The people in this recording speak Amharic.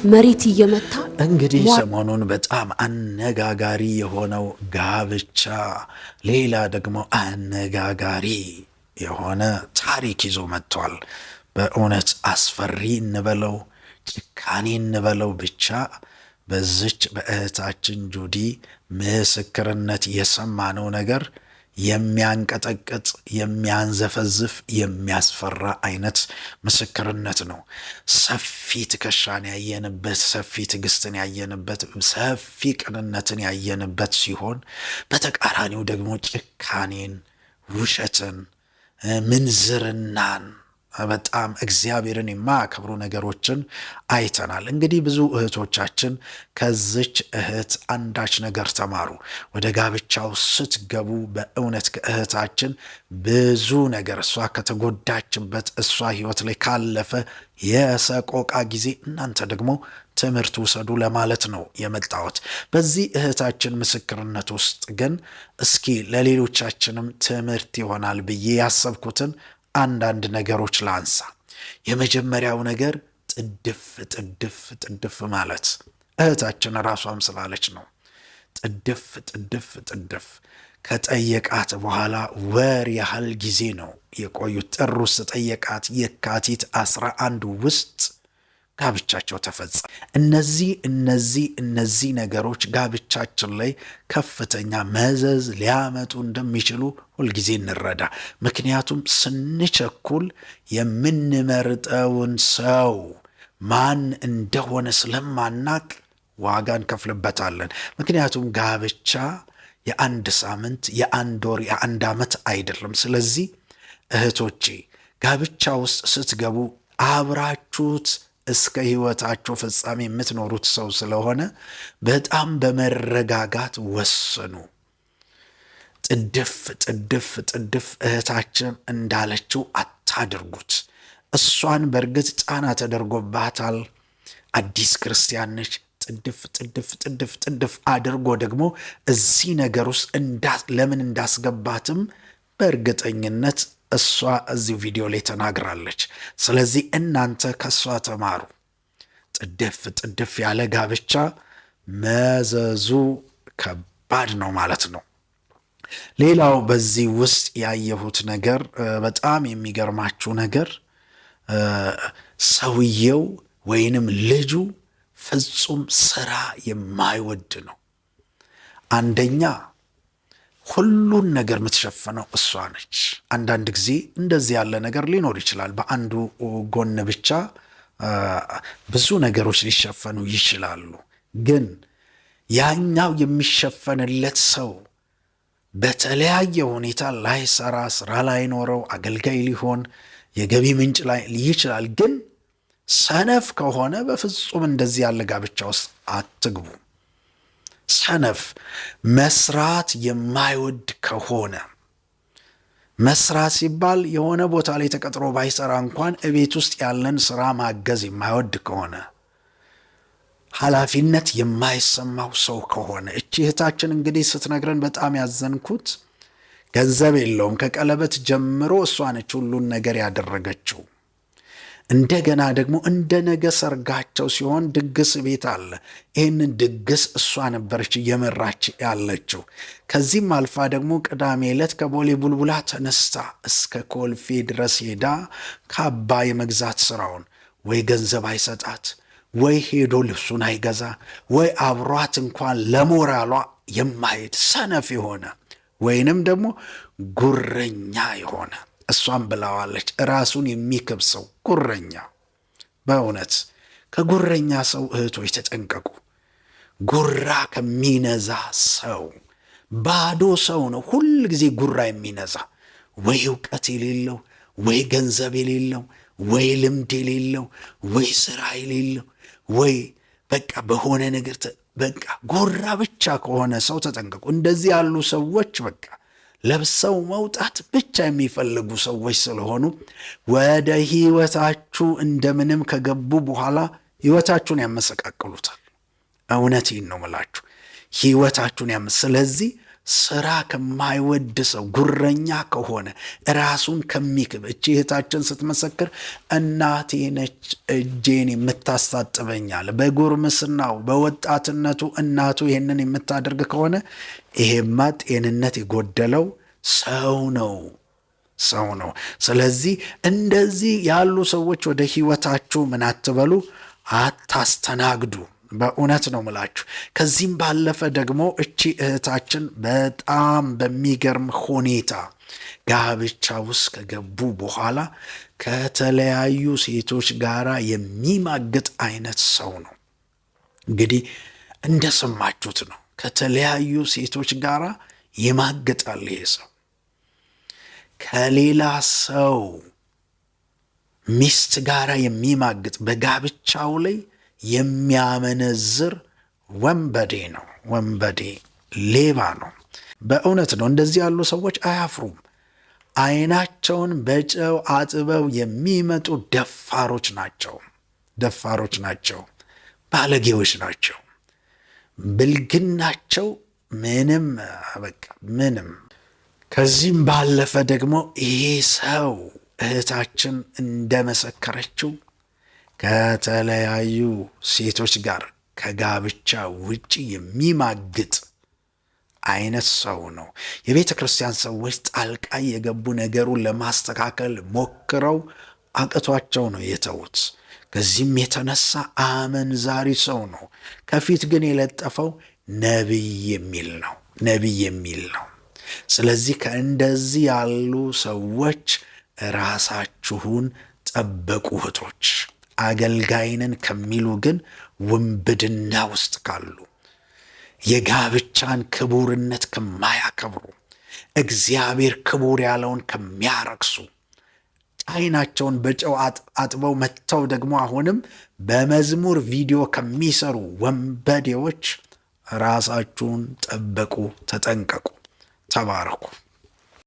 መሬት እየመታ እንግዲህ ሰሞኑን በጣም አነጋጋሪ የሆነው ጋብቻ ሌላ ደግሞ አነጋጋሪ የሆነ ታሪክ ይዞ መጥቷል። በእውነት አስፈሪ እንበለው ጭካኔ እንበለው ብቻ በዚች በእህታችን ጁዲ ምስክርነት የሰማነው ነገር የሚያንቀጠቅጥ የሚያንዘፈዝፍ የሚያስፈራ አይነት ምስክርነት ነው። ሰፊ ትከሻን ያየንበት፣ ሰፊ ትዕግስትን ያየንበት፣ ሰፊ ቅንነትን ያየንበት ሲሆን በተቃራኒው ደግሞ ጭካኔን፣ ውሸትን፣ ምንዝርናን በጣም እግዚአብሔርን የማያከብሩ ነገሮችን አይተናል። እንግዲህ ብዙ እህቶቻችን ከዚች እህት አንዳች ነገር ተማሩ። ወደ ጋብቻው ስትገቡ በእውነት ከእህታችን ብዙ ነገር እሷ ከተጎዳችበት እሷ ህይወት ላይ ካለፈ የሰቆቃ ጊዜ እናንተ ደግሞ ትምህርት ውሰዱ ለማለት ነው የመጣሁት። በዚህ እህታችን ምስክርነት ውስጥ ግን እስኪ ለሌሎቻችንም ትምህርት ይሆናል ብዬ ያሰብኩትን አንዳንድ ነገሮች ላንሳ። የመጀመሪያው ነገር ጥድፍ ማለት እህታችን ራሷም ስላለች ነው። ጥድፍ ከጠየቃት በኋላ ወር ያህል ጊዜ ነው የቆዩት። ጥር ውስጥ ጠየቃት፣ የካቲት 11 ውስጥ ጋብቻቸው ተፈጸመ። እነዚህ ነገሮች ጋብቻችን ላይ ከፍተኛ መዘዝ ሊያመጡ እንደሚችሉ ሁልጊዜ እንረዳ። ምክንያቱም ስንቸኩል የምንመርጠውን ሰው ማን እንደሆነ ስለማናቅ ዋጋ እንከፍልበታለን። ምክንያቱም ጋብቻ የአንድ ሳምንት፣ የአንድ ወር፣ የአንድ ዓመት አይደለም። ስለዚህ እህቶቼ ጋብቻ ውስጥ ስትገቡ አብራችሁት እስከ ህይወታችሁ ፍጻሜ የምትኖሩት ሰው ስለሆነ በጣም በመረጋጋት ወስኑ። ጥድፍ እህታችን እንዳለችው አታድርጉት። እሷን በእርግጥ ጫና ተደርጎባታል። አዲስ ክርስቲያን ነች። ጥድፍ አድርጎ ደግሞ እዚህ ነገር ውስጥ ለምን እንዳስገባትም በእርግጠኝነት እሷ እዚህ ቪዲዮ ላይ ተናግራለች። ስለዚህ እናንተ ከእሷ ተማሩ። ጥድፍ ያለ ጋብቻ መዘዙ ከባድ ነው ማለት ነው። ሌላው በዚህ ውስጥ ያየሁት ነገር በጣም የሚገርማችሁ ነገር ሰውየው ወይንም ልጁ ፍጹም ስራ የማይወድ ነው። አንደኛ ሁሉን ነገር የምትሸፍነው እሷ ነች። አንዳንድ ጊዜ እንደዚህ ያለ ነገር ሊኖር ይችላል። በአንዱ ጎን ብቻ ብዙ ነገሮች ሊሸፈኑ ይችላሉ። ግን ያኛው የሚሸፈንለት ሰው በተለያየ ሁኔታ ላይሰራ፣ ስራ ላይኖረው፣ አገልጋይ ሊሆን፣ የገቢ ምንጭ ላይ ይችላል። ግን ሰነፍ ከሆነ በፍጹም እንደዚህ ያለ ጋብቻ ውስጥ አትግቡ። ሰነፍ መስራት የማይወድ ከሆነ፣ መስራት ሲባል የሆነ ቦታ ላይ ተቀጥሮ ባይሰራ እንኳን እቤት ውስጥ ያለን ስራ ማገዝ የማይወድ ከሆነ፣ ኃላፊነት የማይሰማው ሰው ከሆነ፣ እቺ እህታችን እንግዲህ ስትነግረን በጣም ያዘንኩት ገንዘብ የለውም። ከቀለበት ጀምሮ እሷ ነች ሁሉን ነገር ያደረገችው። እንደገና ደግሞ እንደ ነገ ሰርጋቸው ሲሆን ድግስ ቤት አለ። ይህንን ድግስ እሷ ነበረች እየመራች ያለችው። ከዚህም አልፋ ደግሞ ቅዳሜ ዕለት ከቦሌ ቡልቡላ ተነስታ እስከ ኮልፌ ድረስ ሄዳ ካባ የመግዛት ስራውን ወይ ገንዘብ አይሰጣት፣ ወይ ሄዶ ልብሱን አይገዛ፣ ወይ አብሯት እንኳን ለሞራሏ የማሄድ ሰነፍ የሆነ ወይንም ደግሞ ጉረኛ የሆነ እሷም ብላዋለች፣ ራሱን የሚክብሰው ጉረኛ። በእውነት ከጉረኛ ሰው እህቶች ተጠንቀቁ። ጉራ ከሚነዛ ሰው ባዶ ሰው ነው ሁል ጊዜ ጉራ የሚነዛ። ወይ እውቀት የሌለው፣ ወይ ገንዘብ የሌለው፣ ወይ ልምድ የሌለው፣ ወይ ስራ የሌለው፣ ወይ በቃ በሆነ ነገር በቃ ጉራ ብቻ ከሆነ ሰው ተጠንቀቁ። እንደዚህ ያሉ ሰዎች በቃ ለብሰው መውጣት ብቻ የሚፈልጉ ሰዎች ስለሆኑ ወደ ህይወታችሁ እንደምንም ከገቡ በኋላ ህይወታችሁን ያመሰቃቅሉታል። እውነቴን ነው ምላችሁ፣ ህይወታችሁን ስለዚህ ስራ ከማይወድ ሰው፣ ጉረኛ ከሆነ፣ ራሱን ከሚክብ። እቺ እህታችን ስትመሰክር እናቴ ነች እጄን የምታስታጥበኛል። በጉርምስናው በወጣትነቱ እናቱ ይህንን የምታደርግ ከሆነ ይሄማ ጤንነት የጎደለው ሰው ነው። ስለዚህ እንደዚህ ያሉ ሰዎች ወደ ህይወታችሁ ምን አትበሉ፣ አታስተናግዱ። በእውነት ነው ምላችሁ። ከዚህም ባለፈ ደግሞ እቺ እህታችን በጣም በሚገርም ሁኔታ ጋብቻ ውስጥ ከገቡ በኋላ ከተለያዩ ሴቶች ጋር የሚማግጥ አይነት ሰው ነው። እንግዲህ እንደሰማችሁት ነው። ከተለያዩ ሴቶች ጋር ይማግጣል ይሄ ሰው። ከሌላ ሰው ሚስት ጋር የሚማግጥ፣ በጋብቻው ላይ የሚያመነዝር ወንበዴ ነው። ወንበዴ ሌባ ነው። በእውነት ነው። እንደዚህ ያሉ ሰዎች አያፍሩም። ዓይናቸውን በጨው አጥበው የሚመጡ ደፋሮች ናቸው። ባለጌዎች ናቸው። ብልግናቸው ምንም። ከዚህም ባለፈ ደግሞ ይሄ ሰው እህታችን እንደመሰከረችው ከተለያዩ ሴቶች ጋር ከጋብቻ ውጪ የሚማግጥ አይነት ሰው ነው። የቤተ ክርስቲያን ሰዎች ጣልቃ የገቡ ነገሩን ለማስተካከል ሞክረው አቅቷቸው ነው የተዉት። ከዚህም የተነሳ አመንዛሪ ሰው ነው። ከፊት ግን የለጠፈው ነቢይ የሚል ነው። ስለዚህ ከእንደዚህ ያሉ ሰዎች ራሳችሁን ጠበቁ እህቶች። አገልጋይንን ከሚሉ ግን ውንብድና ውስጥ ካሉ፣ የጋብቻን ክቡርነት ከማያከብሩ፣ እግዚአብሔር ክቡር ያለውን ከሚያረክሱ፣ ዓይናቸውን በጨው አጥበው መጥተው ደግሞ አሁንም በመዝሙር ቪዲዮ ከሚሰሩ ወንበዴዎች ራሳችሁን ጠበቁ፣ ተጠንቀቁ። ተባረኩ።